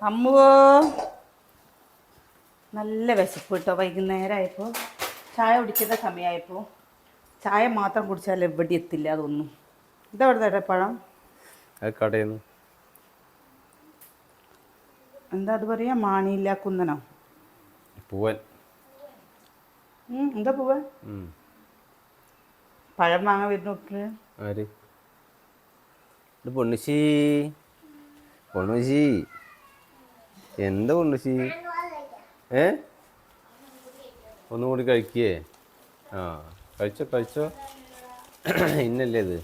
അമ്മുവോ നല്ല വിശപ്പ് കേട്ടോ. വൈകുന്നേരമായപ്പോൾ ചായ കുടിക്കുന്ന സമയമായപ്പോൾ ചായ മാത്രം കുടിച്ചാൽ എവിടെ എത്തില്ല അതൊന്നും. എന്താ അവിടെ പഴം കടയിൽ എന്താ അത് പറയാ? മാണിയില്ല കുന്നനോ പൂവൻ. എന്താ പൂവൻ? പഴം വാങ്ങാൻ വരുന്ന ആര്? പൊണ്ണുശി പൊണ്ണുശി എന്താ പൊണ്ണുശി? ഒന്നും കൂടി കഴിക്കേ? ആ കഴിച്ചോ കഴിച്ചോ. ഇന്നല്ലേ ഇത്?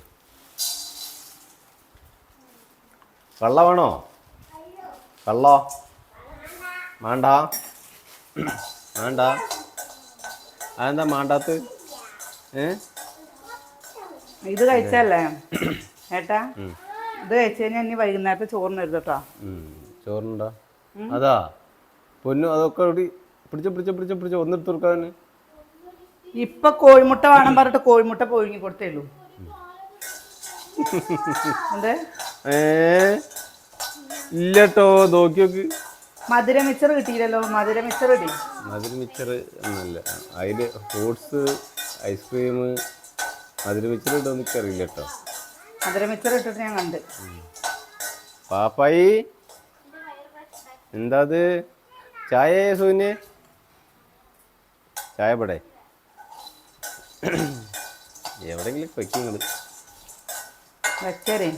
കള്ള വേണോ? കള്ളോ മാണ്ട മാണ്ട. അതെന്താ മാണ്ടാത്ത്? ഇത് കഴിച്ചല്ലേ ഏട്ടാ? ഇത് കഴിച്ചു കഴിഞ്ഞാൽ ഇനി വൈകുന്നേരത്തെ ചോറിന് എഴുതട്ടോ. ചോറുണ്ടോ? അതാ പൊന്നു അതൊക്കെ കൂടി പിടിച്ചോ പിടിച്ചോ പിടിച്ചോ പിടിച്ചോ ഒന്നെടുത്ത് കൊടുക്കാൻ. ഇപ്പൊ കോഴിമുട്ട വേണം പറഞ്ഞിട്ട് കോഴിമുട്ട പുഴുങ്ങി കൊടുത്തേള്ളൂ. എന്ത് ഇല്ലട്ടോ നോക്കി നോക്ക്. മധുര മിച്ചർ കിട്ടിയില്ലല്ലോ. മധുര മിച്ചർ ഇടി. മധുര മിച്ചർ ഒന്നല്ല, അതില് ഫ്രൂട്ട്സ് ഐസ്ക്രീം മധുര മിച്ചർ ഇട്ടോ എനിക്കറിയില്ല കേട്ടോ. മധുര മിച്ചർ ഇട്ടിട്ട് ഞാൻ കണ്ട്. പാപ്പായി എന്താ അത്? ചായ സൂന് ചായ പടേ എവിടെങ്കിലും വെക്കുന്നത് വെച്ചേരേ.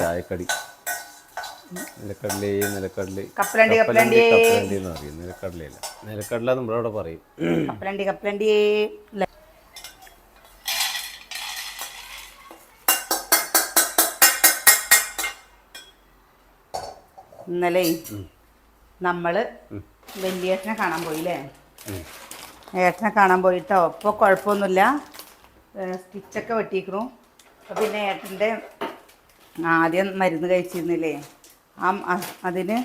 ചായക്കടി നിലക്കടലേ നിലക്കടല് കപ്പലണ്ടി കപ്പലണ്ടി കപ്പലണ്ടി എന്ന് പറയും. നിലക്കടലയല്ല, നിലക്കടല നമ്മളവിടെ പറയും. കപ്പലണ്ടി കപ്പലണ്ടി. ഇന്നലെ നമ്മള് വലിയേട്ടനെ കാണാൻ പോയില്ലേ? ഏട്ടനെ കാണാൻ പോയിട്ടോ. ഇപ്പോൾ കുഴപ്പമൊന്നുമില്ല, സ്റ്റിച്ചൊക്കെ വെട്ടിയിരിക്കണു. അപ്പോൾ പിന്നെ ഏട്ടൻ്റെ ആദ്യം മരുന്ന് കഴിച്ചിരുന്നില്ലേ, അതിന്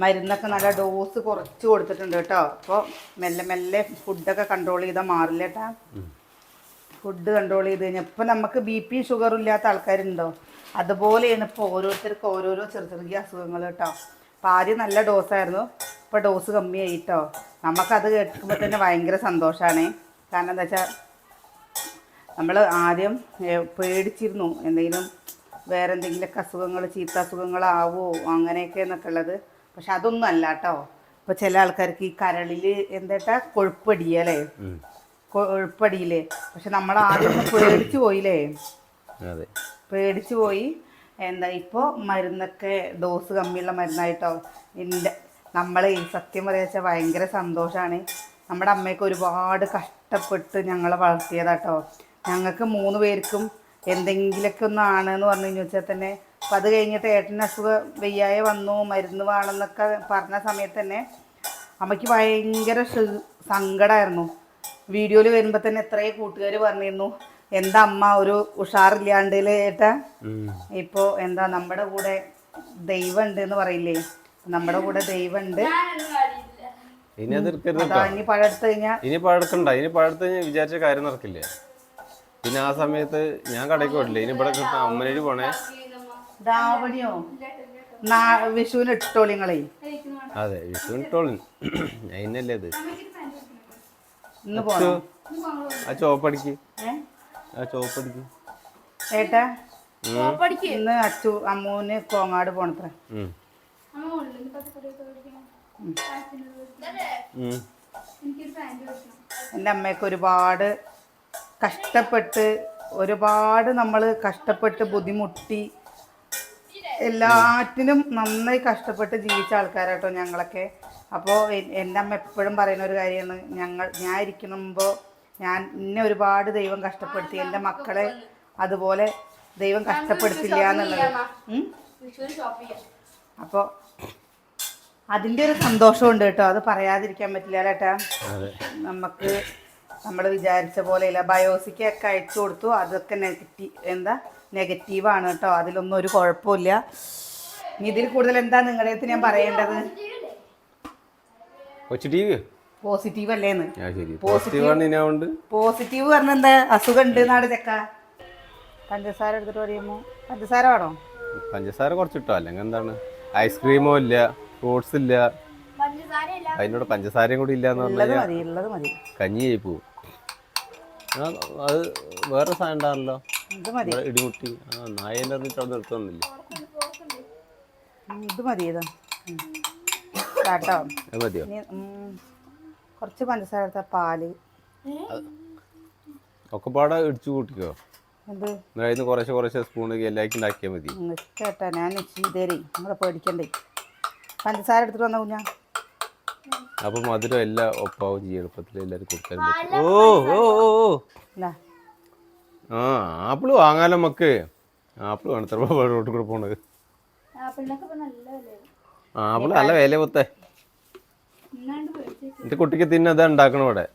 മരുന്നൊക്കെ നല്ല ഡോസ് കുറച്ച് കൊടുത്തിട്ടുണ്ട് കേട്ടോ. അപ്പോൾ മെല്ലെ മെല്ലെ ഫുഡൊക്കെ കൺട്രോൾ ചെയ്താൽ മാറില്ല കേട്ടാ. ഫുഡ് കൺട്രോൾ ചെയ്ത് കഴിഞ്ഞാൽ ഇപ്പോൾ നമുക്ക് BP ഷുഗറും ഇല്ലാത്ത ആൾക്കാരുണ്ടോ അതുപോലെയാണ് ഇപ്പോൾ ഓരോരുത്തർക്ക് ഓരോരോ ചെറിയ ചെറിയ അസുഖങ്ങൾ കേട്ടോ. അപ്പോൾ ആദ്യം നല്ല ഡോസായിരുന്നു, ഇപ്പോൾ ഡോസ് കമ്മിയായി കേട്ടോ. നമുക്കത് കേൾക്കുമ്പോൾ തന്നെ ഭയങ്കര സന്തോഷമാണ്. കാരണം എന്താ വെച്ചാൽ നമ്മൾ ആദ്യം പേടിച്ചിരുന്നു എന്തെങ്കിലും വേറെ എന്തെങ്കിലുമൊക്കെ അസുഖങ്ങൾ ചീത്ത അസുഖങ്ങളാവോ അങ്ങനെയൊക്കെ എന്നൊക്കെ ഉള്ളത്. പക്ഷെ അതൊന്നും അല്ല കേട്ടോ. ഇപ്പോൾ ചില ആൾക്കാർക്ക് ഈ കരളിൽ എന്താ കൊഴുപ്പടിയല്ലേ, കൊഴുപ്പടിയില്ലേ. പക്ഷെ നമ്മൾ ആദ്യം പേടിച്ചു പോയില്ലേ, പേടിച്ചു പോയി. എന്താ ഇപ്പോൾ മരുന്നൊക്കെ ഡോസ് കമ്മിയുള്ള മരുന്നായിട്ടോ. നമ്മൾ ഈ സത്യം പറയാ വെച്ചാൽ ഭയങ്കര സന്തോഷമാണ്. നമ്മുടെ അമ്മയൊക്കെ ഒരുപാട് കഷ്ടപ്പെട്ട് ഞങ്ങളെ വളർത്തിയതാട്ടോ. ഞങ്ങൾക്ക് 3 പേർക്കും എന്തെങ്കിലുമൊക്കെ ഒന്നാണെന്ന് പറഞ്ഞു കഴിഞ്ഞാൽ തന്നെ. അപ്പം അത് കഴിഞ്ഞിട്ട് ഏട്ടന് അസുഖം വയ്യായ വന്നു, മരുന്ന് വേണമെന്നൊക്കെ പറഞ്ഞ സമയത്ത് തന്നെ അമ്മയ്ക്ക് ഭയങ്കര സങ്കടമായിരുന്നു. വീഡിയോയിൽ വരുമ്പോൾ തന്നെ എത്രയോ കൂട്ടുകാർ പറഞ്ഞിരുന്നു എന്താ അമ്മ ഒരു ഉഷാറില്ലാണ്ടിൽ ഏട്ടാ. ഇപ്പോൾ എന്താ നമ്മുടെ കൂടെ ദൈവം ഉണ്ട് എന്ന് പറയില്ലേ, നമ്മുടെ കൂടെ ദൈവം ഉണ്ട്. ഇനി പഴെടുത്ത് കഴിഞ്ഞാൽ ഇനി പഴക്കണ്ട, ഇനി പഴത്ത് വിചാരിച്ച കാര്യം നടക്കില്ല. പിന്നെ ആ സമയത്ത് ഞാൻ കടയ്ക്ക് പോയിട്ടില്ല. ഇനി ഇവിടെ കിട്ടാൻ അമ്മനേര് പോണേ. ദാവണിയോ വിഷുവിന് ഇട്ടോളിങ്ങളെ. അതെ വിഷുവിന് ഇട്ടോളി. അതിനല്ലേ അത്. ഇന്ന് പോണോ? ആ ചോപ്പടിക്ക്, ആ ചോപ്പടിക്ക് ഏട്ടാ. ഇന്ന് അമ്മൂന് കോങ്ങാട് പോണത്ര. എൻ്റെ അമ്മയൊക്കെ ഒരുപാട് കഷ്ടപ്പെട്ട്, ഒരുപാട് നമ്മൾ കഷ്ടപ്പെട്ട് ബുദ്ധിമുട്ടി എല്ലാറ്റിനും നന്നായി കഷ്ടപ്പെട്ട് ജീവിച്ച ആൾക്കാരാട്ടോ ഞങ്ങളൊക്കെ. അപ്പോൾ എൻ്റെ അമ്മ എപ്പോഴും പറയുന്ന ഒരു കാര്യമാണ്, ഞാൻ ഇരിക്കുമ്പോൾ എന്നെ ഒരുപാട് ദൈവം കഷ്ടപ്പെടുത്തി, എൻ്റെ മക്കളെ അതുപോലെ ദൈവം കഷ്ടപ്പെടുത്തില്ല എന്നുള്ളത്. അപ്പോൾ അതിൻ്റെ ഒരു സന്തോഷമുണ്ട് കേട്ടോ. അത് പറയാതിരിക്കാൻ പറ്റില്ല കേട്ടാ. നമുക്ക് നമ്മൾ വിചാരിച്ച പോലെയില്ല. ബയോസിക്കൊക്കെ അയച്ചു കൊടുത്തു, അതൊക്കെ നെഗറ്റീവാണ് കേട്ടോ. അതിലൊന്നും ഒരു കുഴപ്പമില്ല. ഇനി ഇതിൽ കൂടുതൽ എന്താ നിങ്ങളുടെ അടുത്ത് ഞാൻ പറയേണ്ടത്? പോസിറ്റീവ് അല്ലേന്ന്. പോസിറ്റീവ് പറഞ്ഞ എന്താ? അസുഖം ഉണ്ട് നാട് ചെക്ക. പഞ്ചസാര എടുത്തിട്ട് പറയുമ്പോൾ പഞ്ചസാര വേണോ? പഞ്ചസാര കുറച്ചിട്ടോ, അല്ലെങ്കിൽ എന്താണ് ഐസ്ക്രീമോ ഇല്ല, ഫ്രൂട്ട്സ് ഇല്ല, അതിനോട് പഞ്ചസാരയും കൂടി ഇല്ല എന്ന് ഉള്ളത് പറഞ്ഞാൽ മതി, ഉള്ളത് മതി. കഞ്ഞി ആയി പോവും. അത് വേറെ സാധനം ഉണ്ടാണല്ലോ, ഇത് മതി, ഇടിമുട്ടി. നായേൻ്റെ അറിഞ്ഞിട്ട് അവിടെ നിർത്തുന്നില്ല. ഇത് മതി. ഇതാ കേട്ടോ, അത് മതിയോ? കുറച്ച് പഞ്ചസാര എടുത്ത പാല് ഒക്കെ പാടെ ഇടിച്ചു കൂട്ടിക്കോ. എന്ത് അതിന് കുറേശ്ശെ സ്പൂണ് എല്ലാവർക്കും ഉണ്ടാക്കിയാൽ മതി. കേട്ടാ, ഞാൻ ചെയ്തേരേ, നമ്മളെ പേടിക്കണ്ടേ. പഞ്ചസാര എടുത്തിട്ട് വന്ന കുഞ്ഞാ. അപ്പൊ മധുരം എല്ലാം ഒപ്പാവും ചെയ്യും, എളുപ്പത്തിൽ എല്ലാവരും കൊടുക്കാൻ പറ്റും. ഓ ആ ആപ്പിള് വാങ്ങാലോ നമുക്ക്. ആപ്പിള് വേണം എത്ര റോട്ടിൽ കൂടെ പോണത്. ആപ്പിള് നല്ല വില പൊത്തേ. എന്റെ കുട്ടിക്ക് തിന്നതാ ഉണ്ടാക്കണം ഇവിടെ.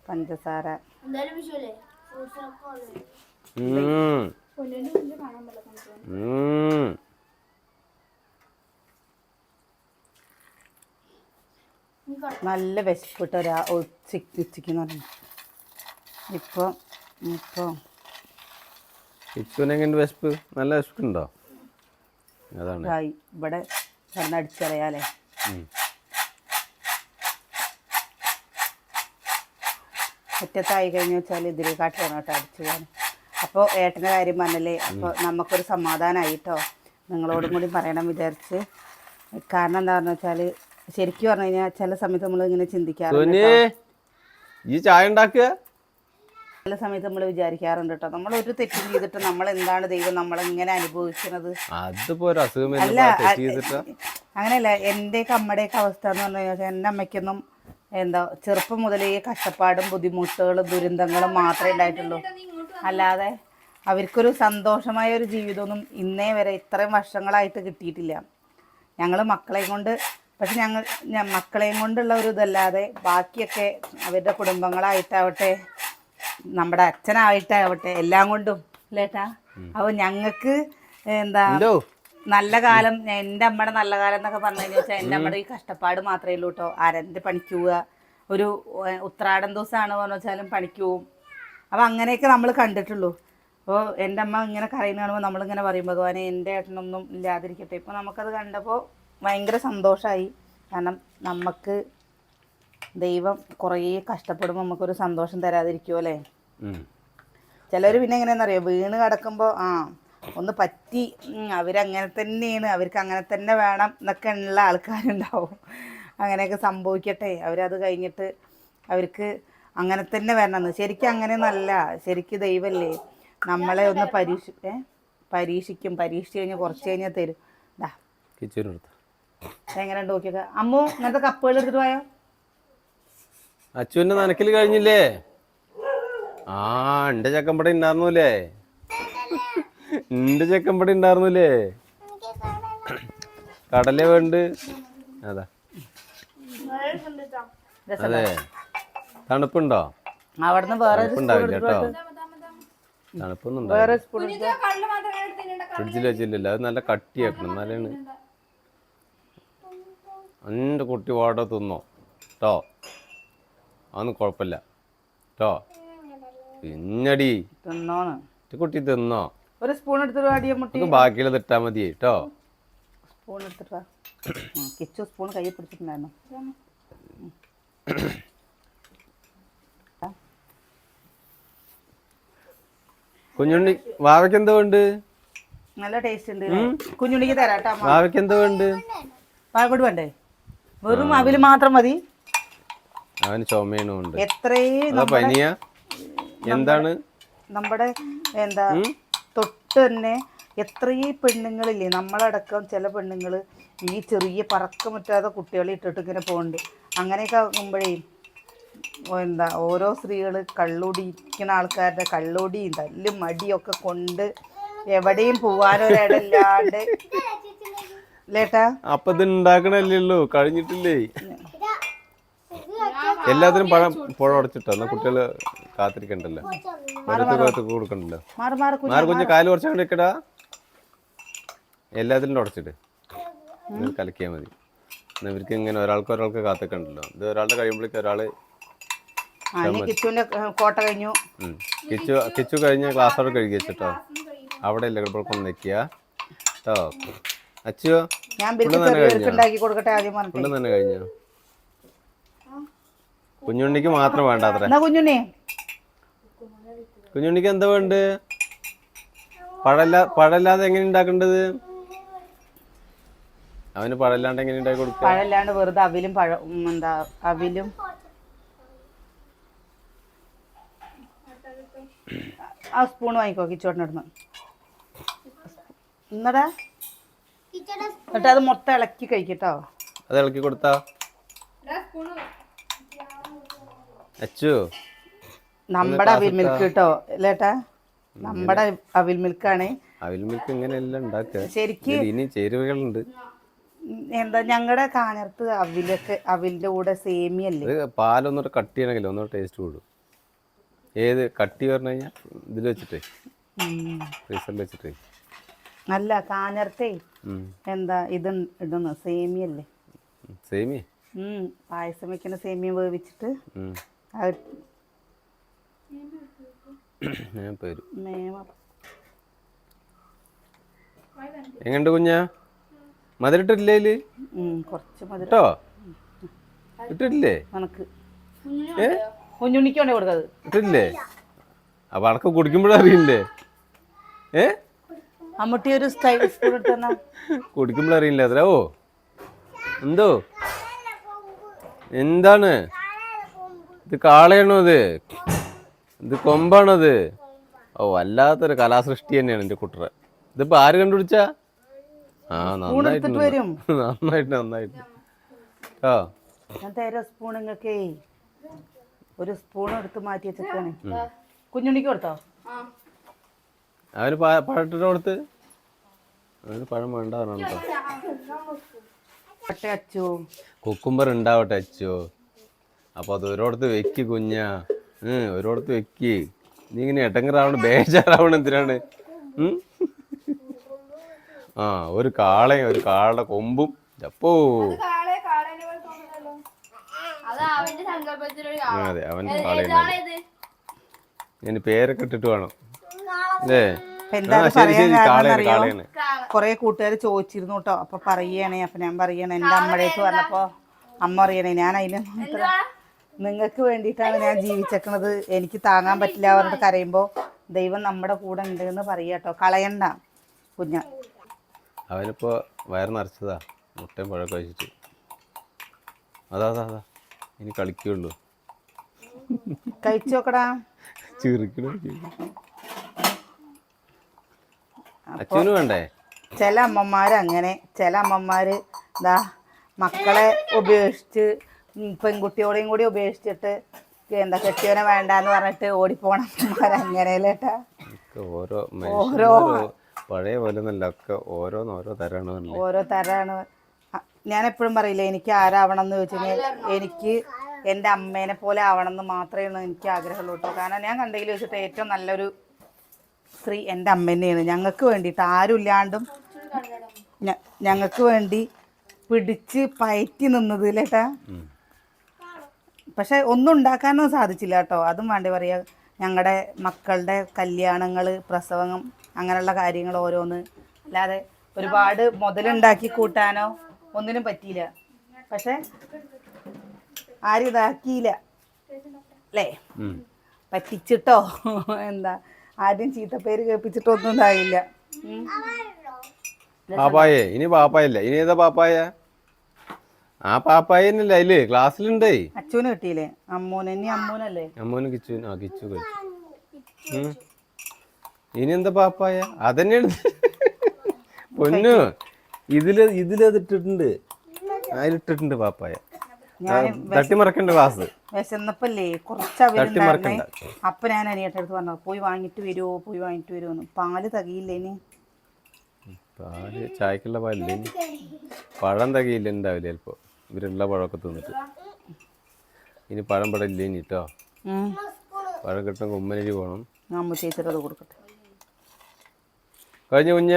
പഞ്ചസാര നല്ല വിശപ്പിട്ട് ഉച്ചയ്ക്കെന്ന് പറഞ്ഞു. ഇപ്പം ഇച്ചുനെങ്ങനെ വിശപ്പ്? നല്ല വിശപ്പുണ്ടോ? അതാണ് ഇവിടെ കണ്ണടിച്ചറിയാലേ. ഒറ്റത്തായി കഴിഞ്ഞു വെച്ചാൽ ഇതിൽ കാട്ടിലാണ് കേട്ടോ അടിച്ചു പോകാൻ. അപ്പോൾ ഏട്ടൻ്റെ കാര്യം പറഞ്ഞല്ലേ, അപ്പോൾ നമുക്കൊരു സമാധാനമായി കേട്ടോ. നിങ്ങളോടും കൂടി പറയണം വിചാരിച്ച്. കാരണം എന്താണെന്ന് വെച്ചാൽ ശരിക്കും പറഞ്ഞു കഴിഞ്ഞാൽ ചില സമയത്ത് നമ്മൾ ഇങ്ങനെ ചിന്തിക്കാറുണ്ട്, ഈ ചായ ഉണ്ടാക്കുക. ചില സമയത്ത് നമ്മൾ വിചാരിക്കാറുണ്ട് കേട്ടോ, നമ്മൾ ഒരു തെറ്റും ചെയ്തിട്ട് നമ്മൾ എന്താണ് ദൈവം നമ്മളിങ്ങനെ അനുഭവിക്കുന്നത്. അല്ല അങ്ങനെയല്ല, എൻ്റെയൊക്കെ അമ്മയുടെയൊക്കെ അവസ്ഥ എന്ന് പറഞ്ഞു കഴിഞ്ഞാൽ എൻ്റെ അമ്മയ്ക്കൊന്നും എന്താ ചെറുപ്പം മുതലേ കഷ്ടപ്പാടും ബുദ്ധിമുട്ടുകളും ദുരന്തങ്ങളും മാത്രമേ ഉണ്ടായിട്ടുള്ളൂ. അല്ലാതെ അവർക്കൊരു സന്തോഷമായ ഒരു ജീവിതമൊന്നും ഇന്നേ വരെ ഇത്രയും വർഷങ്ങളായിട്ട് കിട്ടിയിട്ടില്ല. ഞങ്ങൾ മക്കളെയും കൊണ്ട്, പക്ഷെ മക്കളെയും കൊണ്ടുള്ള ഒരു ഇതല്ലാതെ ബാക്കിയൊക്കെ അവരുടെ കുടുംബങ്ങളായിട്ടാവട്ടെ, നമ്മുടെ അച്ഛനായിട്ടാവട്ടെ, എല്ലാം കൊണ്ടും ലേട്ടാ. അപ്പോൾ ഞങ്ങൾക്ക് എന്താ നല്ല കാലം, എൻ്റെ അമ്മയുടെ നല്ല കാലം എന്നൊക്കെ പറഞ്ഞു കഴിഞ്ഞാൽ വെച്ചാൽ എൻ്റെ അമ്മയുടെ ഈ കഷ്ടപ്പാട് മാത്രമേ ഉള്ളൂ കേട്ടോ. ആരെൻ്റെ പണിക്ക് പോവുക, ഒരു ഉത്രാടം ദിവസമാണ് പറഞ്ഞു വെച്ചാലും പണിക്ക് പോവും. അപ്പോൾ അങ്ങനെയൊക്കെ നമ്മൾ കണ്ടിട്ടുള്ളൂ. അപ്പോൾ എൻ്റെ അമ്മ ഇങ്ങനെ കരയുന്ന കാണുമ്പോൾ നമ്മളിങ്ങനെ പറയുമ്പോൾ അതുപോലെ എൻ്റെ ഏട്ടനൊന്നും ഇല്ലാതിരിക്കട്ടെ. ഇപ്പോൾ നമുക്കത് കണ്ടപ്പോൾ ഭയങ്കര സന്തോഷമായി. കാരണം നമുക്ക് ദൈവം കുറേ കഷ്ടപ്പെടുമ്പോൾ നമുക്കൊരു സന്തോഷം തരാതിരിക്കുമോ അല്ലേ. ചിലർ പിന്നെ എങ്ങനെയാണെന്നറിയോ, വീണ് കിടക്കുമ്പോൾ ഒന്ന് പറ്റി, അവരങ്ങനെ തന്നെയാണ്, അവർക്ക് അങ്ങനെ തന്നെ വേണം എന്നൊക്കെ ഉള്ള ആൾക്കാരുണ്ടാവും. അങ്ങനെയൊക്കെ സംഭവിക്കട്ടെ, അവരത് കഴിഞ്ഞിട്ട് അവർക്ക് അങ്ങനെ തന്നെ വരണമെന്ന്. ശരിക്കും അങ്ങനെയൊന്നല്ല. ശരിക്കും ദൈവമല്ലേ നമ്മളെ ഒന്ന് പരീക്ഷിക്കും. പരീക്ഷിച്ച് കഴിഞ്ഞ് കുറച്ച് കഴിഞ്ഞാൽ തരും. എങ്ങനെ നോക്കിയൊക്കെ അമ്മു ഇങ്ങനത്തെ കപ്പുകൾ എടുത്തിട്ട് പോയോ? അച്ഛൻ്റെ നനക്കല് കഴിഞ്ഞില്ലേ? എന്റെ ചക്കമ്പടി ഉണ്ടായിരുന്നൂലേ, എന്റെ ചക്കമ്പടി ഉണ്ടായിരുന്നൂലേ. കടല വേണ്ട. അതാ അതെ, തണുപ്പുണ്ടോ? അവിടുന്ന് വേറെ തണുപ്പുണ്ടാവില്ല കേട്ടോ, തണുപ്പൊന്നും ഫ്രിഡ്ജിൽ വെച്ചില്ലല്ലോ. അത് നല്ല കട്ടിയാക്കണം, എന്നാലാണ്. എൻ്റെ കുട്ടി വാട തിന്നോ കേട്ടോ, അതൊന്നും കുഴപ്പമില്ല കേട്ടോ. പിന്നടി തിന്നോന്ന് കുട്ടി തിന്നോ. ഒരു സ്പൂൺ എടുത്തിട്ട് ബാക്കിയുള്ളത് ഇട്ടാ മതി കേട്ടോ. സ്പൂൺ എടുത്തിട്ടാ കിച്ചു സ്പൂൺ കൈ പിടിച്ചിട്ടുണ്ടായിരുന്നു. കുഞ്ഞുണ്ണി വാവയ്ക്ക് എന്താ വേണ്ട? നല്ല ടേസ്റ്റ് ഉണ്ട്. കുഞ്ഞുണ്ണിക്ക് തരാട്ടോ. വാവയ്ക്ക് എന്താ വേണ്ട? വാഴക്കൂട് വേണ്ടേ? വെറും അവില് മാത്രം മതി. അവന് ചുമയുണ്ട്. എത്രയും പനിയാ എന്താണ് നമ്മുടെ എന്താ തൊട്ട് തന്നെ എത്രയും പെണ്ണുങ്ങളില്ലേ, നമ്മളടക്കം ചില പെണ്ണുങ്ങൾ ഈ ചെറിയ പറക്കം പറ്റാത്ത കുട്ടികളെ ഇട്ടിട്ട് ഇങ്ങനെ പോകുന്നുണ്ട്. അങ്ങനെയൊക്കെ ആകുമ്പോഴേ എന്താ ഓരോ സ്ത്രീകൾ കള്ളുടിക്കുന്ന ആൾക്കാരുടെ കള്ളുടിയും തല്ലും മടിയൊക്കെ കൊണ്ട് എവിടെയും പോവാനൊരിടമില്ലാണ്ട് ലേട്ടാ. അപ്പൊ ഇത് ഉണ്ടാക്കണല്ലേ ഉള്ളൂ, കഴിഞ്ഞിട്ടില്ലേ. എല്ലാത്തിനും പഴം പുഴ ഉടച്ചിട്ടോ, എന്നാ കുട്ടികള് കാത്തിരിക്കണ്ടല്ലോ, കൊടുക്കണ്ടല്ലോ. മാറി കുഞ്ഞ് കാല് കുറച്ചങ്ങോട്ട് വെക്കടാ. എല്ലാത്തിനും ഉടച്ചിട്ട് കലക്കിയാ മതി. ഇവർക്ക് ഇങ്ങനെ ഒരാൾക്ക് കാത്തിക്കണ്ടല്ലോ. ഇത് ഒരാളുടെ കഴിയുമ്പോഴേക്കും ഒരാള്. കോട്ട കഴിഞ്ഞു. കിച്ചു കഴിഞ്ഞ ക്ലാസ്സോടെ കഴുകി വെച്ചിട്ടോ. അവിടെ ഇല്ല കിടപ്പൊക്കെ നെക്കിയ കേട്ടോ. അച്ചുവോ ഞാൻ ബിരിക്ക് ചെറിയവർക്ക് ഉണ്ടാക്കി കൊടുക്കട്ടെ ആദ്യം ഫുള്ളും പറഞ്ഞിട്ട്. തന്നെ കഴിഞ്ഞോ? കുഞ്ഞുണ്ണിക്ക് മാത്രം വേണ്ട അത്ര. എന്നാ കുഞ്ഞുണ്ണി കുഞ്ഞുണ്ണിക്ക് എന്താ വേണ്ട? പഴല്ലാതെ എങ്ങനെ ഉണ്ടാക്കേണ്ടത്? അവന് പഴല്ലാണ്ട് എങ്ങനെ ഉണ്ടാക്കി കൊടുക്കുക? പഴല്ലാണ്ട് വെറുതെ അവിലും എന്താ അവിലും ആ സ്പൂൺ വാങ്ങിക്കോ കിച്ചോട്ടിനടുന്ന്. എന്നടാ എന്നിട്ട് അത് മൊത്തം ഇളക്കി കഴിക്കട്ടോ. അത് ഇളക്കി കൊടുത്താ അച്ചു നമ്മുടെ അവിൽ മിൽക്ക് കേട്ടോ അല്ലേട്ടാ, നമ്മുടെ അവിൽ മിൽക്കാണ്. അവിൽ മിൽക്ക് ഇങ്ങനെയെല്ലാം ഉണ്ടാക്കുക. ശരിക്ക് ഇനി ചേരുവകളുണ്ട്. എന്താ ഞങ്ങളുടെ കാഞ്ഞിരത്ത് അവിലിന്റെ കൂടെ സേമിയല്ലേ. പാലൊന്നൂടെ കട്ടി ചെയ്യണമെങ്കിൽ ഒന്നുകൂടെ ടേസ്റ്റ് കൂടും. ഏത് കട്ടി പറഞ്ഞു കഴിഞ്ഞാൽ ഇതിൽ വെച്ചിട്ടേ ഫ്രീസറിൽ വെച്ചിട്ടേ. അല്ല കാഞ്ഞിരത്തേ എന്താ ഇത് ഇടുന്നു സേമിയല്ലേ. സേമിയ പായസം വെക്കുന്ന സേമിയ വേവിച്ചിട്ട് ഞാൻ പേര് എങ്ങണ്ട് കുഞ്ഞാ? മധുരിട്ടില്ലേ ഇതില്? കുറച്ച് മധുരം കേട്ടോ ഇട്ടിട്ടില്ലേ? നമുക്ക് കുഞ്ഞുണ്ണിക്ക് വേണ്ടി കൊടുക്കത് ഇട്ടിട്ടില്ലേ? അപ്പൊ അടക്കം കുടിക്കുമ്പോഴറിയില്ലേ? അമ്മൂട്ടി ഒരു സ്റ്റൈൽ സ്പൂൺ ഇട്ടെന്നാ. കുടിക്കുമ്പോഴറിയില്ല അത്ര. ഓ എന്തോ എന്താണ് ഇത്? കാളയാണോ ഇത്? ഇത് കൊമ്പാണോ ഇത്? ഓ വല്ലാത്തൊരു കലാസൃഷ്ടി തന്നെയാണ് എൻ്റെ കുട്ടറ. ഇതിപ്പോ ആര് കണ്ടുപിടിച്ചാ? ആ നന്നായിട്ടുണ്ട് നന്നായിട്ട് നന്നായിട്ട്. ആ ഞാൻ തരാം സ്പൂൺ. നിങ്ങൾക്കേ ഒരു സ്പൂൺ എടുത്ത് മാറ്റി വെച്ചേക്കാണ്. കുഞ്ഞുണ്ണിക്ക് കൊടുത്തോ? അവന് പഴട്ടിട്ട് കൊടുത്ത്. അവന് പഴം വേണ്ട കേട്ടോ. അച്ചു കുക്കുംബർ ഉണ്ടാവട്ടെ അച്ചോ. അപ്പൊ അത് ഓരോടത്ത് വെക്ക് കുഞ്ഞാ. ഓരോടത്ത് വെക്ക്. നീ ഇങ്ങനെ എട്ടങ്ങറാവണ ബേജാറാവണ എന്തിനാണ്? ആ ഒരു കാളയും ഒരു കാളയുടെ കൊമ്പും. അപ്പോ അതെ അവന്റെ കാളയാണ്. ഞാൻ പേരൊക്കെ ഇട്ടിട്ട് വേണം അല്ലേ? കൊറേ കൂട്ടുകാർ ചോദിച്ചിരുന്നു കേട്ടോ. അപ്പൊ പറയണേ. അപ്പൊ ഞാൻ പറയണേ എന്റെ അമ്മടേക്ക് പറഞ്ഞപ്പോ അമ്മ പറയണേ ഞാൻ അതിന് നിങ്ങൾക്ക് വേണ്ടിയിട്ടാണ് ഞാൻ ജീവിച്ചേക്കണത്, എനിക്ക് താങ്ങാൻ പറ്റില്ല അവരോട് കരയുമ്പോ ദൈവം നമ്മുടെ കൂടെ ഉണ്ട് എന്ന് പറയാട്ടോ. കളയണ്ട കുഞ്ഞ. അവനിപ്പോ വയറ് നിറച്ചതാ മുട്ടയും പഴമൊക്കെ കഴിച്ചിട്ട്. അതാ അതാ അതാ ഇനി കളിക്കുള്ളൂ. കഴിച്ചു നോക്കടാ. അച്ഛനും വേണ്ടേ? ചില അമ്മമാര് അങ്ങനെ, ചില അമ്മമാര് എന്താ മക്കളെ ഉപേക്ഷിച്ച് പെൺകുട്ടിയോടെയും കൂടി ഉപേക്ഷിച്ചിട്ട് എന്താ കെട്ടിയവനെ വേണ്ടാന്ന് പറഞ്ഞിട്ട് ഓടിപ്പോണ അമ്മമാര് അങ്ങനെയല്ലേട്ടാ. ഓരോ പഴയ പോലെ ഒക്കെ ഓരോന്നോരോ തരാണ്. ഓരോ തരാണ്. ഞാൻ എപ്പോഴും പറയില്ലേ, എനിക്ക് ആരാവണം എന്ന് ചോദിച്ചു കഴിഞ്ഞാൽ എനിക്ക് എൻ്റെ അമ്മേനെ പോലെ ആവണം എന്ന് മാത്രമേ എനിക്ക് ആഗ്രഹമുള്ളൂ കേട്ടോ. കാരണം ഞാൻ കണ്ടതിൽ വെച്ചിട്ട് ഏറ്റവും നല്ലൊരു സ്ത്രീ എൻ്റെ അമ്മ തന്നെയാണ്. ഞങ്ങൾക്ക് വേണ്ടിയിട്ട് ആരും ഇല്ലാണ്ടും ഞങ്ങൾക്ക് വേണ്ടി പിടിച്ച് പയറ്റി നിന്നത് ഇല്ലേട്ടാ. പക്ഷെ ഒന്നും ഉണ്ടാക്കാനൊന്നും സാധിച്ചില്ല കേട്ടോ. അതും വേണ്ടി പറയാ. ഞങ്ങളുടെ മക്കളുടെ കല്യാണങ്ങൾ, പ്രസവം, അങ്ങനെയുള്ള കാര്യങ്ങൾ ഓരോന്ന്. അല്ലാതെ ഒരുപാട് മുതലുണ്ടാക്കി കൂട്ടാനോ ഒന്നിനും പറ്റിയില്ല. പക്ഷെ ആരും ഇതാക്കിയില്ല അല്ലേ? പറ്റിച്ചിട്ടോ എന്താ ആദ്യം ചീത്തപ്പേര് കേൾപ്പിച്ചിട്ടോ ഒന്നും ഉണ്ടായില്ല. പാപ്പായേ ഇനി പാപ്പായല്ല, ഇനി ഏതാ പാപ്പായ? ആ പാപ്പായല്ലേ അതില് ക്ലാസ്സിലുണ്ടേ. അച്ഛന് കിട്ടിയില്ലേ? അമ്മൂന്. ഇനി അമ്മൂനല്ലേ? അമ്മൂന് കിച്ചു. ആ കിച്ചു കഴിച്ചു. ഇനി എന്താ പാപ്പായ? അതന്നെയാണ് പൊന്നു. ഇതിലത് ഇട്ടിട്ടുണ്ട്. അതിലിട്ടിട്ടുണ്ട് പാപ്പായ. തട്ടിമറക്കണ്ട ക്ലാസ്. വിശന്നപ്പല്ലേ കുറച്ച് അവരുണ്ടായിരുന്നേ. അപ്പൊ ഞാൻ അനിയട്ടടുത്ത് പറഞ്ഞു പോയി വാങ്ങിട്ട് വരുമോ, പോയി വാങ്ങിട്ട് വരുമോന്ന്. പാല് തകയില്ലേ ഇനി? പാല് ചായക്കുള്ള പാലില്ലേ? പഴം തകയില്ല ഉണ്ടാവില്ല ചിലപ്പോ. ഇവരുള്ള പഴമൊക്കെ തിന്നിട്ട്. ഇനി പഴം പടം ഇല്ലേ ഇനി കേട്ടോ. പഴം കിട്ടാൻ കുമ്മനരി പോകണം. അമ്മ ചേച്ചിട്ടത് കൊടുക്കട്ടെ. കഴിഞ്ഞ കുഞ്ഞ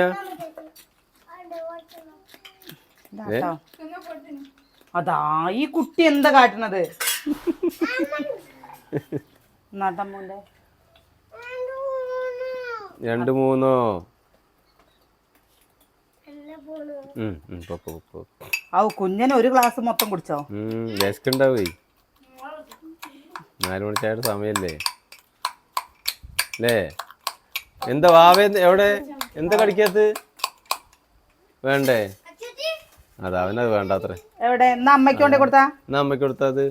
അതാ ഈ കുട്ടി എന്താ കാട്ടുന്നത്? നടമ്മൂന്റെ 2 3 ഔ കുഞ്ഞന് ഒരു ഗ്ലാസ് മൊത്തം കുടിച്ചോ? വിശക്കുണ്ടാവേ, 4 മണിച്ചായിട്ട് സമയല്ലേ അല്ലേ? എന്താ വാവേ എവിടെ? എന്താ കടിക്കാത്ത? വേണ്ടേ? അതാ അവനത് വേണ്ടാത്രേ. എവിടെ? എന്നാ അമ്മയ്ക്ക് കൊണ്ടേ കൊടുത്താ? എന്നാ അമ്മയ്ക്ക് കൊടുത്തത്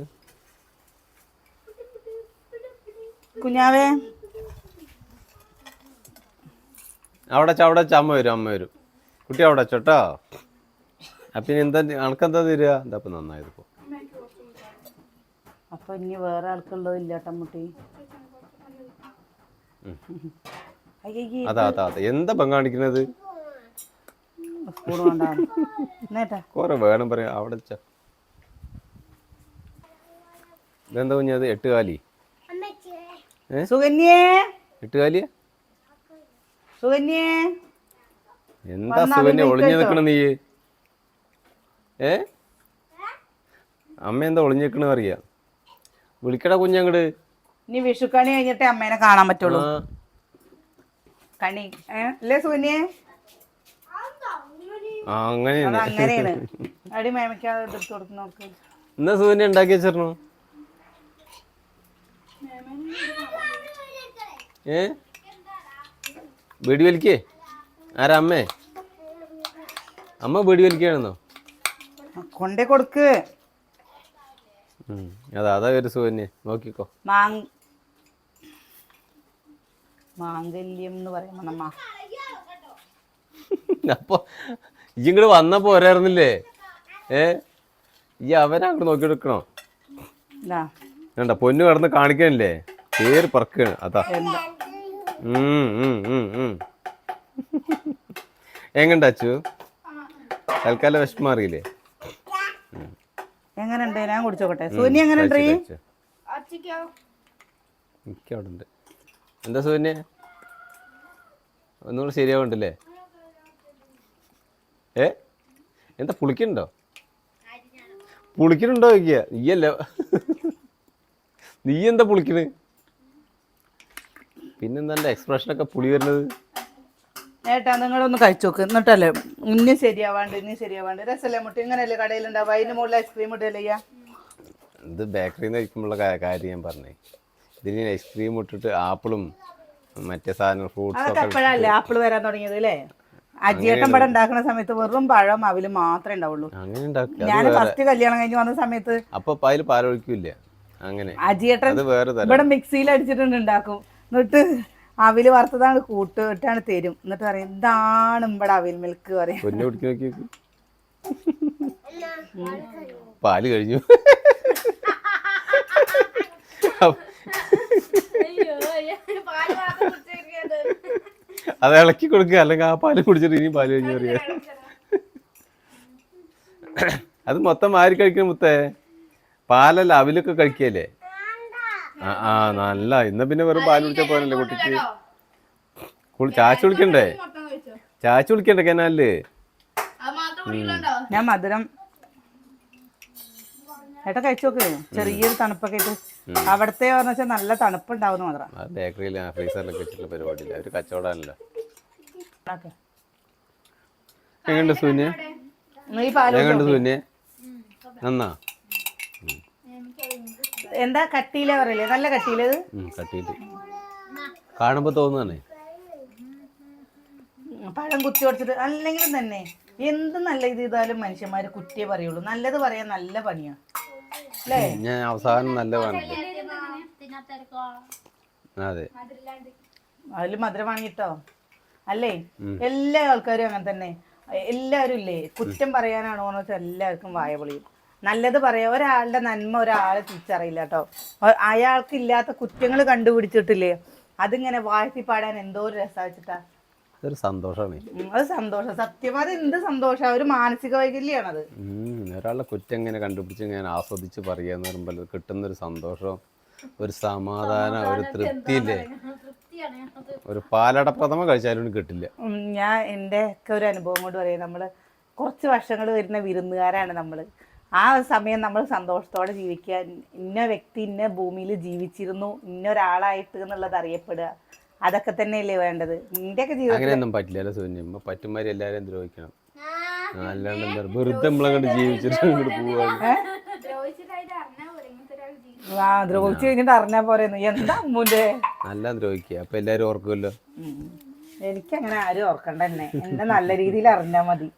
കുഞ്ഞാവേ അവിടെ അമ്മ വരും, അമ്മ വരും. കുട്ടി അവിടെ ചോട്ടോ. അപ്പം എന്താ അനക്കെന്താ തരിക? എന്താ ഇപ്പം നന്നായത് ഇപ്പോൾ. അപ്പൊ ഇനി വേറെ ആൾക്കുള്ളത് ഇല്ലാട്ടമ്മൂട്ടി. അതാ എന്താ ഇപ്പം കാണിക്കുന്നത്? കൊറേ വേണം പറയാ. അവിടെ ഇതെന്താ കുഞ്ഞത്? 8 കാലി? സുകന്യേ 8 കാലിയാ? സുകന്യേ എന്താ സുകന്യ ഒളിഞ്ഞു നിക്കണ നീ? അമ്മ എന്താ ഒളിഞ്ഞു നിക്കണ അറിയാ? വിളിക്കടാ കുഞ്ഞങ്ങട്. ഇനി വിഷുക്കണി കഴിഞ്ഞിട്ടേ അമ്മേനെ കാണാൻ പറ്റുള്ളൂ. കണി അല്ലേ സുകന്യേ? അങ്ങനെയാണ്. അടി മേമയ്ക്കാതെ എടുത്ത് കൊടുത്ത് നോക്ക്. എന്നാ സുകന്യ ഉണ്ടാക്കി വെച്ചിരുന്നു? ബീഡി വലിക്കേ? ആരാ? അമ്മ ബീഡി വലിക്കുകയാണെന്നോ? കൊണ്ടേ കൊടുക്ക്. അതാ ഒരു സുകന്യ നോക്കിക്കോ. മാംഗല്യം എന്ന് പറയുമ്പോ അപ്പൊ ഇങ്ങോട്ട് വന്നപ്പോ പോരായിരുന്നില്ലേ? ഈ അവനങ്ങോട്ട് നോക്കി എടുക്കണോ? വേണ്ട, പൊന്നു കടന്ന് കാണിക്കണില്ലേ? പേര് പറക്കാണ്. അതാ എങ്ങണ്ട അച്ചു? തൽക്കാലം വിഷമം അറിയില്ലേ? എങ്ങനെയുണ്ട്? ഞാൻ കുടിച്ചോട്ടെ. സൂന്യ എങ്ങനെയുണ്ട്? അവിടെ ഉണ്ട്. എന്താ സൂന്യ ഒന്നുകൂടെ ശരിയാവണ്ടല്ലേ? എന്താ പുളിക്കുന്നുണ്ടോ? പുളിക്കുന്നുണ്ടോ ചോദിക്കുക. നീ എന്താ പുളിക്കണ്? പിന്നെന്താ എൻ്റെ എക്സ്പ്രഷനൊക്കെ പുളി വരുന്നത്? ഏട്ടാ നിങ്ങളൊന്ന് കഴിച്ചു നോക്ക്. എന്നിട്ടല്ലേ ഇനി ശരിയാവാണ്ട് രസല്ലേ മുട്ടി? ഇങ്ങനെയല്ലേ കടയിലുണ്ടാവുക? അതിന് മുകളിൽ ഐസ്ക്രീം ഇട്ടല്ലേ? ഇത് ബേക്കറിയിൽ നിന്ന് കഴിക്കുമ്പോഴുള്ള കാര്യം ഞാൻ പറഞ്ഞേ. ഇതിന് ഐസ്ക്രീം ഇട്ടിട്ട് ആപ്പിളും മറ്റേ സാധനം ഫ്രൂട്ട്സും അപ്പോഴല്ലേ ആപ്പിൾ വരാൻ തുടങ്ങിയത് അല്ലേ? അജിയേട്ടൻ പടം ഉണ്ടാക്കുന്ന സമയത്ത് വെറും പഴം അവല് മാത്രമേ ഉണ്ടാവുള്ളൂ. ഞാൻ ഫസ്റ്റ് കല്യാണം കഴിഞ്ഞ് വന്ന സമയത്ത് അപ്പൊ അതിൽ പാലൊഴിക്കില്ല. അങ്ങനെ അജിയേട്ടൻ ഇവിടെ മിക്സിയിൽ അടിച്ചിട്ടുണ്ട് ഉണ്ടാക്കും. എന്നിട്ട് അവില് വറുത്തതാണ് കൂട്ടിട്ടാണ് തരും. എന്നിട്ട് പറയും ഇതാണ് ഇവിടെ അവിൽ മിൽക്ക് പറയും. പാല് കഴിഞ്ഞു. അത് ഇളക്കി കൊടുക്കുക, അല്ലെങ്കിൽ ആ പാല് കുടിച്ചിട്ട് ഇനി പാല് കഴിഞ്ഞു പറയാ. അത് മൊത്തം മാറി കഴിക്കണം മുത്തേ. പാലല്ല അവിലൊക്കെ കഴിക്കല്ലേ? നല്ല. ഇന്ന് പിന്നെ വെറും പാല് കുടിച്ചാൽ പോലല്ലേ കുട്ടിക്ക്? ചാച്ചു വിളിക്കണ്ടേ കനാലില്? ഞാൻ മധുരം ഏട്ടാ കഴിച്ചു നോക്ക്. ചെറിയൊരു തണുപ്പൊക്കെ ഇട്ട് അവിടത്തെ പറഞ്ഞാൽ നല്ല തണുപ്പുണ്ടാവുന്ന മാത്രം. ബേക്കറിയിൽ ഫ്രീസറിലൊക്കെ വെച്ചിട്ടുള്ള പരിപാടിയില്ല, ഒരു കച്ചവടമല്ലോ. എങ്ങനെയുണ്ട് സൂന്യ? നന്നാ? എന്താ കട്ടിയില പറയല്ലേ? നല്ല കട്ടിയിലത് കട്ടിയില് കാണുമ്പോ തോന്നുന്നേ. പഴം കുത്തി കൊടുത്തിട്ട് അല്ലെങ്കിലും തന്നെ എന്ത് നല്ല ഇത് ചെയ്താലും മനുഷ്യന്മാര് കുറ്റിയേ പറയുള്ളൂ. നല്ലത് പറയാൻ നല്ല പണിയാ അല്ലേ? ഞാൻ അവസാനം നല്ല പറഞ്ഞില്ലേ? അതെ, അതില് മധുരം വാങ്ങിട്ടോ അല്ലേ? എല്ലാ ആൾക്കാരും അങ്ങനെ തന്നെ. എല്ലാവരും ഇല്ലേ കുറ്റം പറയാനാണോ എന്ന് വെച്ചാൽ എല്ലാവർക്കും വായ പൊളിയും. നല്ലത് പറയാ. ഒരാളുടെ നന്മ ഒരാളെ തിരിച്ചറിയില്ല കേട്ടോ. അയാൾക്ക് ഇല്ലാത്ത കുറ്റങ്ങൾ കണ്ടുപിടിച്ചിട്ടില്ലേ അതിങ്ങനെ വാഴ്ത്തി പാടാൻ എന്തോ ഒരു രസം വെച്ചിട്ടാ. അതൊരു സന്തോഷമാണ്. അത് സന്തോഷം. സത്യം അത് എന്ത് സന്തോഷം. ഒരു മാനസിക വൈകല്യാണത്. ഒരാളുടെ കുറ്റം ഇങ്ങനെ കണ്ടുപിടിച്ച് ഞാൻ ആസ്വദിച്ച് പറയാന്ന് പറയുമ്പോൾ കിട്ടുന്നൊരു സന്തോഷം, ഒരു സമാധാനം, ഒരു തൃപ്തിയില്ലേ? ഒരു പാലട പ്രഥമ കഴിച്ചാലും കിട്ടില്ല. ഞാൻ എൻ്റെ ഒക്കെ ഒരു അനുഭവം കൊണ്ട് പറയാം. നമ്മള് കുറച്ച് വർഷങ്ങൾ വരുന്ന വിരുന്നുകാരാണ് നമ്മള്. ആ സമയം നമ്മൾ സന്തോഷത്തോടെ ജീവിക്കുക. ഇന്ന വ്യക്തി ഇന്ന ഭൂമിയിൽ ജീവിച്ചിരുന്നു, ഇന്നൊരാളായിട്ട് എന്നുള്ളത് അറിയപ്പെടുക. അതൊക്കെ തന്നെയല്ലേ വേണ്ടത്? നിന്റെയൊക്കെ ജീവിതം അങ്ങനെയൊന്നും പറ്റില്ലല്ലോ സൂന്യ. പറ്റുമാരി എല്ലാവരും ദ്രോഹിക്കണം. അല്ലാണ്ട് എന്താ വെറുതെ നമ്മളങ്ങോട്ട് ജീവിച്ചിട്ട് അങ്ങോട്ട് പോവാണ്. ആ ദ്രോഹിച്ചു കഴിഞ്ഞിട്ട് അറിഞ്ഞാ പോരെന്ന്. എന്താ അമ്മൂന്റെ നല്ല ദ്രോഹിക്കുക, അപ്പൊ എല്ലാരും ഓർക്കുമല്ലോ. എനിക്കങ്ങനെ ആരും ഓർക്കണ്ട തന്നെ, എന്നെ നല്ല രീതിയിൽ അറിഞ്ഞാ മതി.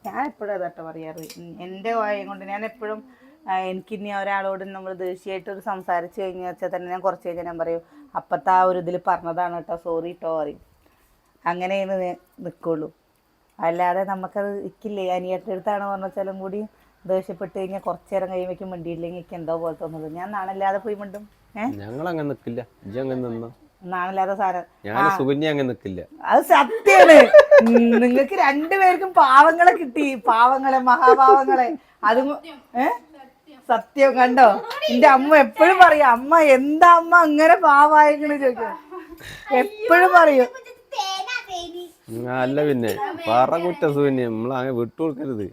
ഞാൻ എപ്പോഴും അതാട്ടോ പറയാറ്. എൻ്റെ വായം കൊണ്ട് ഞാൻ എപ്പോഴും എനിക്കിനി ഒരാളോട് നമ്മൾ ദേഷ്യമായിട്ട് ഒരു സംസാരിച്ച് കഴിഞ്ഞ് വെച്ചാൽ തന്നെ ഞാൻ കുറച്ച് കഴിഞ്ഞാൽ ഞാൻ പറയും അപ്പത്തെ ആ ഒരു ഇതിൽ പറഞ്ഞതാണ് കേട്ടോ, സോറി കേട്ടോ പറയും. അങ്ങനെയാണ് നിൽക്കുള്ളൂ. അല്ലാതെ നമുക്കത് ഇക്കില്ലേ അനിയൻ്റെ അടുത്താണ് പറഞ്ഞ വെച്ചാലും കൂടി ദേഷ്യപ്പെട്ട് കഴിഞ്ഞാൽ കുറച്ച് നേരം കഴിയുമ്പോഴേക്കും മിണ്ടിയില്ലെങ്കിൽ എനിക്ക് എന്തോ പോലെ തോന്നുന്നത്. ഞാൻ നാണല്ലാതെ പോയി മിണ്ടും. ഞങ്ങൾ അങ്ങനെ നിക്കില്ല, നാണല്ലാതെ സാധനം അങ്ങനെ നിക്കില്ല. അത് സത്യാണ്. നിങ്ങൾക്ക് രണ്ടുപേർക്കും പാവങ്ങളെ കിട്ടി, പാവങ്ങളെ, മഹാപാവങ്ങളെ. അത് സത്യം കണ്ടോ. എന്റെ അമ്മ എപ്പോഴും പറയും, അമ്മ എന്താ അമ്മ അങ്ങനെ പാവായിക്കണ് ചോദിക്കും, എപ്പോഴും പറയും. അല്ല പിന്നെ പറ കുറ്റ സുഖന്യ നമ്മളങ്ങനെ വിട്ടുകൊടുക്കരുത്.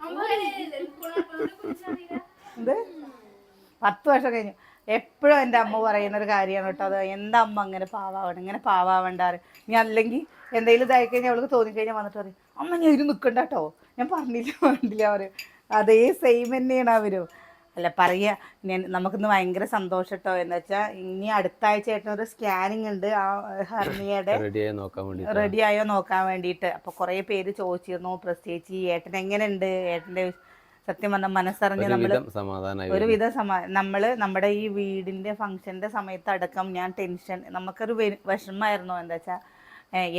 10 വർഷം കഴിഞ്ഞു എപ്പോഴും എൻ്റെ അമ്മ പറയുന്ന ഒരു കാര്യമാണ് കേട്ടോ അത്. എന്താ അമ്മ അങ്ങനെ പാവാവണം, ഇങ്ങനെ പാവാവണ്ടാറ്. ഞാൻ അല്ലെങ്കിൽ എന്തെങ്കിലും ഇതായി കഴിഞ്ഞാൽ അവൾക്ക് തോന്നിക്കഴിഞ്ഞാൽ വന്നിട്ട് പറയും അമ്മ ഞാൻ ഇത് നിൽക്കണ്ട കേട്ടോ, ഞാൻ പറഞ്ഞില്ല പറയും. അതേ സെയിം തന്നെയാണ് അവരും. അല്ല പറയുക ഞാൻ നമുക്കിന്ന് ഭയങ്കര സന്തോഷം കേട്ടോ. എന്ന് വെച്ചാൽ ഇനി അടുത്ത ആഴ്ച ആയിട്ടൊരു സ്കാനിങ് ഉണ്ട് ആ ഹെർണിയയുടെ, റെഡിയായോ നോക്കാൻ വേണ്ടിയിട്ട്. അപ്പോൾ കുറേ പേര് ചോദിച്ചിരുന്നു, പ്രത്യേകിച്ച് ഏട്ടൻ എങ്ങനെയുണ്ട്, ഏട്ടൻ്റെ സത്യം പറഞ്ഞാൽ മനസ്സറിഞ്ഞ് നമ്മൾ ഒരുവിധം നമ്മൾ നമ്മുടെ ഈ വീടിൻ്റെ ഫംഗ്ഷൻ്റെ സമയത്ത് അടക്കം ഞാൻ ടെൻഷൻ, നമുക്കൊരു വിഷമമായിരുന്നു. എന്താ വെച്ചാൽ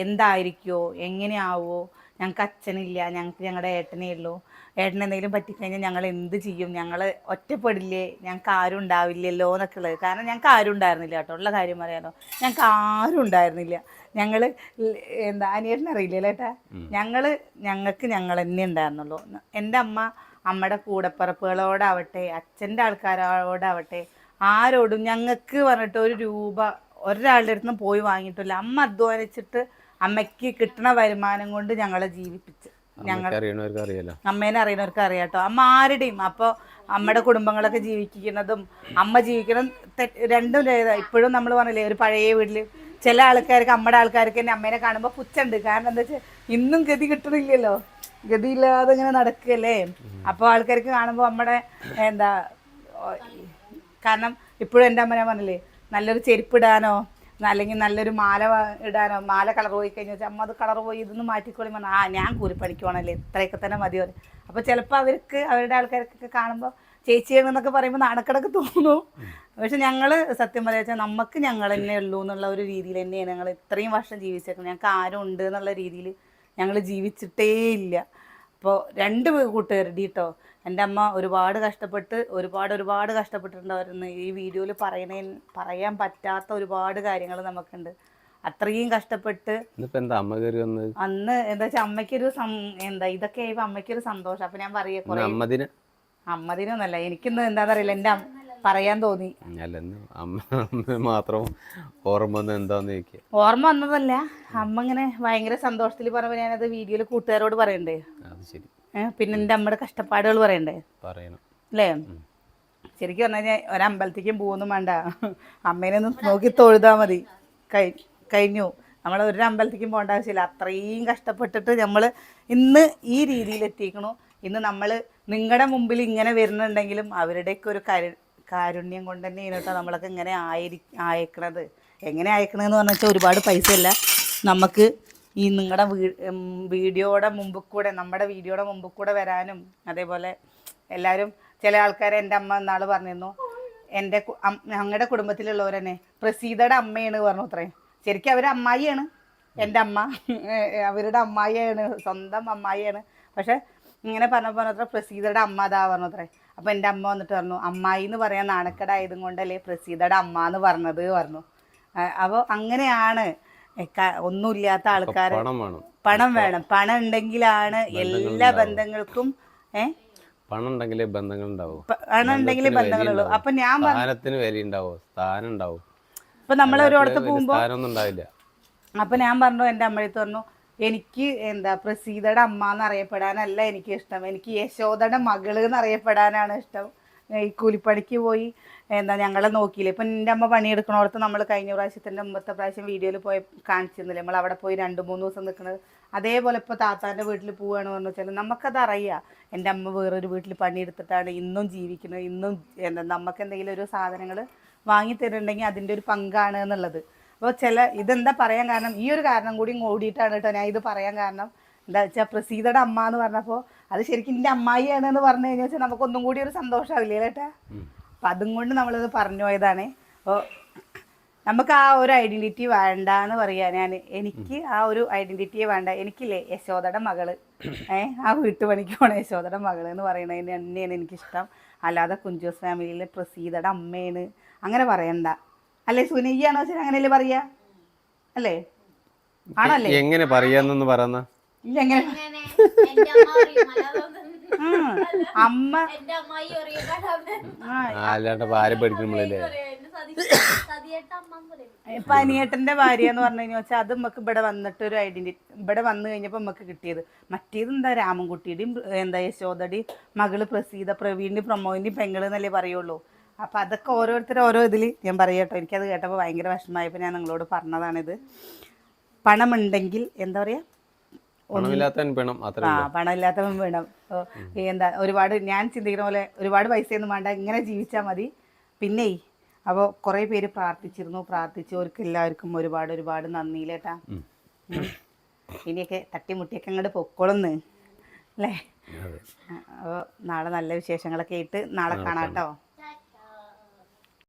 എന്തായിരിക്കുമോ, എങ്ങനെയാവുമോ, ഞങ്ങൾക്ക് അച്ഛനില്ല, ഞങ്ങൾക്ക് ഞങ്ങളുടെ ഏട്ടനേ ഉള്ളൂ, ഏട്ടന് എന്തെങ്കിലും പറ്റിക്കഴിഞ്ഞാൽ ഞങ്ങൾ എന്ത് ചെയ്യും, ഞങ്ങൾ ഒറ്റപ്പെടില്ലേ, ഞങ്ങൾക്ക് ആരും ഉണ്ടാവില്ലല്ലോ എന്നൊക്കെ ഉള്ളത്. കാരണം ഞങ്ങൾക്ക് ആരും ഉണ്ടായിരുന്നില്ല കേട്ടോ, ഉള്ള കാര്യം പറയാനോ, ഞങ്ങൾക്ക് ആരും ഉണ്ടായിരുന്നില്ല. ഞങ്ങൾ എന്താ അനിയറിനറിയില്ലല്ലോ ഏട്ടാ, ഞങ്ങൾക്ക് ഞങ്ങൾ തന്നെ ഉണ്ടായിരുന്നുള്ളൂ. എൻ്റെ അമ്മയുടെ കൂടപ്പിറപ്പുകളോടാവട്ടെ അച്ഛൻ്റെ ആൾക്കാരോടാവട്ടെ ആരോടും ഞങ്ങൾക്ക് പറഞ്ഞിട്ട് ഒരു രൂപ ഒരാളുടെ അടുത്ത് നിന്ന് പോയി വാങ്ങിയിട്ടില്ല. അമ്മ അധ്വാനിച്ചിട്ട് അമ്മയ്ക്ക് കിട്ടുന്ന വരുമാനം കൊണ്ട് ഞങ്ങളെ ജീവിപ്പിച്ച്, അമ്മേനെ അറിയുന്നവർക്ക് അറിയാം കേട്ടോ. അമ്മ ആരുടെയും അപ്പോൾ അമ്മയുടെ കുടുംബങ്ങളൊക്കെ ജീവിക്കുന്നതും അമ്മ ജീവിക്കണം രണ്ടും ഇപ്പോഴും നമ്മൾ പറഞ്ഞില്ലേ ഒരു പഴയ വീട്ടിൽ ചില ആൾക്കാർക്ക് അമ്മയുടെ ആൾക്കാർക്ക് തന്നെ അമ്മേനെ കാണുമ്പോൾ പുച്ഛുണ്ട്. കാരണം എന്താ വെച്ചാൽ ഇന്നും ഗതി കിട്ടണില്ലല്ലോ, ഗതിയില്ലാതെ ഇങ്ങനെ നടക്കുകയല്ലേ. അപ്പോൾ ആൾക്കാർക്ക് കാണുമ്പോൾ നമ്മുടെ എന്താ, കാരണം ഇപ്പോഴും എൻ്റെ അമ്മ ഞാൻ പറഞ്ഞില്ലേ നല്ലൊരു ചെരുപ്പിടാനോ അല്ലെങ്കിൽ നല്ലൊരു മാല ഇടാനോ, മാല കളർ പോയി കഴിഞ്ഞാൽ വെച്ചാൽ അമ്മ അത് കളർ പോയി ഇതൊന്ന് മാറ്റിക്കോളി പറഞ്ഞാൽ ഞാൻ കൂലിപ്പണിക്കുവാണല്ലേ ഇത്രയൊക്കെ തന്നെ മതി പറയും. അപ്പോൾ ചിലപ്പോൾ അവർക്ക് അവരുടെ ആൾക്കാർക്കൊക്കെ കാണുമ്പോൾ ചേച്ചിയാണെന്നൊക്കെ പറയുമ്പോൾ നാണക്കടൊക്കെ തോന്നും. പക്ഷെ ഞങ്ങൾ സത്യം പറയാ വെച്ചാൽ നമുക്ക് ഞങ്ങൾ തന്നെ ഉള്ളൂ എന്നുള്ള ഒരു രീതിയിൽ തന്നെയാണ് ഞങ്ങൾ ഇത്രയും വർഷം ജീവിച്ചേക്കുന്നത്. ഞങ്ങൾക്ക് ആരും ഉണ്ട് എന്നുള്ള രീതിയിൽ ഞങ്ങൾ ജീവിച്ചിട്ടേ ഇല്ല. അപ്പോൾ 2 കൂട്ടുകാരുടെ കേട്ടോ എൻ്റെ അമ്മ ഒരുപാട് കഷ്ടപ്പെട്ട് ഒരുപാട് കഷ്ടപ്പെട്ടിട്ടുണ്ടായിരുന്നു. ഈ വീഡിയോയിൽ പറയാൻ പറ്റാത്ത ഒരുപാട് കാര്യങ്ങൾ നമുക്കുണ്ട്. അത്രയും കഷ്ടപ്പെട്ട് അന്ന് എന്താ വെച്ചാൽ അമ്മയ്ക്കൊരു ഇതൊക്കെ ആയപ്പോൾ അമ്മയ്ക്കൊരു സന്തോഷം. അപ്പം ഞാൻ പറയാ കുറേ അമ്മദിനൊന്നല്ല, എനിക്കിന്ന് എന്താണെന്നറിയില്ല എൻ്റെ പറയാൻ തോന്നി. ഓർമ്മ വന്നതല്ല, അമ്മ ഇങ്ങനെ ഭയങ്കര സന്തോഷത്തിൽ പറഞ്ഞപ്പോൾ ഞാനത് വീഡിയോയിൽ കൂട്ടുകാരോട് പറയണ്ടേ. പിന്നെ എൻ്റെ അമ്മയുടെ കഷ്ടപ്പാടുകൾ പറയണ്ടേ അല്ലേ. ശരിക്കും പറഞ്ഞു കഴിഞ്ഞാൽ ഒരമ്പലത്തേക്കും പോകുന്നു വേണ്ട, അമ്മേനെ ഒന്ന് നോക്കി തൊഴുതാൽ മതി, കഴിഞ്ഞു. നമ്മൾ ഒരു അമ്പലത്തേക്കും പോകേണ്ട ആവശ്യമില്ല. അത്രയും കഷ്ടപ്പെട്ടിട്ട് നമ്മൾ ഇന്ന് ഈ രീതിയിൽ എത്തിക്കണു. ഇന്ന് നമ്മൾ നിങ്ങളുടെ മുമ്പിൽ ഇങ്ങനെ വരുന്നുണ്ടെങ്കിലും അവരുടെയൊക്കെ ഒരു കാരുണ്യം കൊണ്ട് തന്നെയാണ് കേട്ടോ നമ്മളൊക്കെ ഇങ്ങനെ അയക്കണത്. എങ്ങനെ അയക്കണമെന്ന് പറഞ്ഞു വെച്ചാൽ ഒരുപാട് പൈസയല്ല, നമുക്ക് ഈ നിങ്ങളുടെ വീഡിയോയുടെ മുമ്പിൽ കൂടെ നമ്മുടെ വീഡിയോയുടെ മുമ്പിൽ കൂടെ വരാനും, അതേപോലെ എല്ലാവരും ചില ആൾക്കാർ എൻ്റെ അമ്മ എന്നാൾ പറഞ്ഞിരുന്നു ഞങ്ങളുടെ കുടുംബത്തിലുള്ളവർ തന്നെ പ്രസീതയുടെ അമ്മയാണ് പറഞ്ഞു അത്രേ. ശരിക്കും അവർ അമ്മായിയാണ്, എൻ്റെ അമ്മ അവരുടെ അമ്മായിയാണ്, സ്വന്തം അമ്മായിയാണ്. പക്ഷെ ഇങ്ങനെ പറഞ്ഞത്ര പ്രസീതയുടെ അമ്മ അതാ പറഞ്ഞു അത്രേ. അപ്പോൾ എൻ്റെ അമ്മ വന്നിട്ട് പറഞ്ഞു അമ്മായി എന്ന് പറയാൻ നാണക്കേടായതും കൊണ്ടല്ലേ പ്രസീതയുടെ അമ്മ എന്ന് പറഞ്ഞത് പറഞ്ഞു. അപ്പോൾ അങ്ങനെയാണ് ഒന്നുമില്ലാത്ത ആൾക്കാർ പണം വേണം, പണം ഉണ്ടെങ്കിലാണ് എല്ലാ ബന്ധങ്ങൾക്കും പണം ഉണ്ടെങ്കിലേ ബന്ധങ്ങൾ ഉണ്ടാവും, പണം ഉണ്ടെങ്കിലേ ബന്ധങ്ങളുള്ളൂ. അപ്പൊ ഞാൻ ഇപ്പൊ നമ്മളൊരിടത്ത് പോകുമ്പോ അപ്പൊ ഞാൻ പറഞ്ഞു എൻ്റെ അമ്മയടുത്ത് പറഞ്ഞു എനിക്ക് എന്താ പ്രസീതയുടെ അമ്മ എന്നറിയപ്പെടാനല്ല എനിക്ക് ഇഷ്ടം, എനിക്ക് യശോദയുടെ മകള് എന്നറിയപ്പെടാനാണ് ഇഷ്ടം. ഈ കൂലിപ്പണിക്ക് പോയി എന്താ ഞങ്ങളെ നോക്കിയില്ലേ. ഇപ്പം എൻ്റെ അമ്മ പണിയെടുക്കണോടത്ത് നമ്മൾ കഴിഞ്ഞ പ്രാവശ്യത്തിൻ്റെ മുമ്പത്തെ പ്രാവശ്യം വീഡിയോയിൽ പോയി കാണിച്ചിരുന്നില്ലേ, നമ്മൾ അവിടെ പോയി 2-3 ദിവസം നിൽക്കുന്നത്. അതേപോലെ ഇപ്പോൾ താത്താൻ്റെ വീട്ടിൽ പോവുകയാണ് പറഞ്ഞു വെച്ചാൽ നമുക്കത് അറിയാം. എൻ്റെ അമ്മ വേറൊരു വീട്ടിൽ പണിയെടുത്തിട്ടാണ് ഇന്നും ജീവിക്കുന്നത്. ഇന്നും എന്താ നമുക്ക് എന്തെങ്കിലും ഒരു സാധനങ്ങൾ വാങ്ങി തരുന്നുണ്ടെങ്കിൽ അതിൻ്റെ ഒരു പങ്കാണ് എന്നുള്ളത്. അപ്പോൾ ഇതെന്താ പറയാൻ കാരണം, ഈ ഒരു കാരണം കൂടി ഓടിയിട്ടാണ് കേട്ടോ ഞാൻ ഇത് പറയാൻ കാരണം. എന്താ വെച്ചാൽ പ്രസീതയുടെ അമ്മ എന്ന് പറഞ്ഞപ്പോൾ അത് ശരിക്കും എൻ്റെ അമ്മായിയാണ് എന്ന് പറഞ്ഞു കഴിഞ്ഞാൽ വെച്ചാൽ നമുക്കൊന്നും കൂടി ഒരു സന്തോഷമാവില്ലേ ചേട്ടാ. അപ്പം അതും കൊണ്ട് നമ്മളത് പറഞ്ഞു പോയതാണ്. അപ്പോൾ നമുക്ക് ആ ഒരു ഐഡൻറ്റിറ്റി വേണ്ട എന്ന് പറയാ. എനിക്ക് ആ ഒരു ഐഡൻറ്റിറ്റിയെ വേണ്ട. എനിക്കില്ലേ യശോദയുടെ മകള്, ആ വീട്ടുപണിക്ക് പോണ യശോദയുടെ മകള് എന്ന് പറയുന്നതിന് തന്നെയാണ് എനിക്കിഷ്ടം. അല്ലാതെ കുഞ്ചൂസ് ഫാമിലിയിലെ പ്രസീതയുടെ അമ്മയാണ് അങ്ങനെ പറയണ്ട. അല്ലേ സുനയ്യാണോ വെച്ചാൽ അങ്ങനെയല്ലേ പറയാ അല്ലേ? ആണല്ലേ? എങ്ങനെ പറയാന്നൊന്ന് പറയുന്ന എങ്ങനെ അമ്മ അല്ലാണ്ട് ഭാര്യ പഠിക്കുമ്പോഴല്ലേ. ഇപ്പൊ അനിയേട്ടന്റെ ഭാര്യ എന്ന് പറഞ്ഞു കഴിഞ്ഞാൽ വെച്ചാൽ അത് നമുക്ക് ഇവിടെ വന്നിട്ട് ഒരു ഐഡന്റിറ്റി ഇവിടെ വന്നു കഴിഞ്ഞപ്പോ നമുക്ക് കിട്ടിയത്. മറ്റേത് എന്താ രാമൻകുട്ടിയുടെയും എന്താ യശോദയുടെയും മകള് പ്രസീത, പ്രവീണിന്റെ പ്രമോദിന്റെയും പെങ്ങള് എന്നല്ലേ പറയുള്ളൂ. അപ്പൊ അതൊക്കെ ഓരോരുത്തരും ഓരോ ഇതിൽ ഞാൻ പറയട്ടോ. എനിക്കത് കേട്ടപ്പോൾ ഭയങ്കര വിഷമമായപ്പോൾ ഞാൻ നിങ്ങളോട് പറഞ്ഞതാണിത്. പണമുണ്ടെങ്കിൽ എന്താ പറയാ, പണമില്ലാത്തവൻ വേണം. എന്താ ഒരുപാട് ഞാൻ ചിന്തിക്കുന്ന പോലെ ഒരുപാട് പൈസയൊന്നും വേണ്ട, ഇങ്ങനെ ജീവിച്ചാൽ മതി. പിന്നെ അപ്പോൾ കുറേ പേര് പ്രാർത്ഥിച്ചവർക്ക് എല്ലാവർക്കും ഒരുപാട് നന്ദിയിലേട്ടാ. ഇനിയൊക്കെ തട്ടിമുട്ടിയൊക്കെ അങ്ങോട്ട് പൊക്കോളുന്ന് അല്ലേ. അപ്പോൾ നാളെ നല്ല വിശേഷങ്ങളൊക്കെ ആയിട്ട് നാളെ കാണാം കേട്ടോ.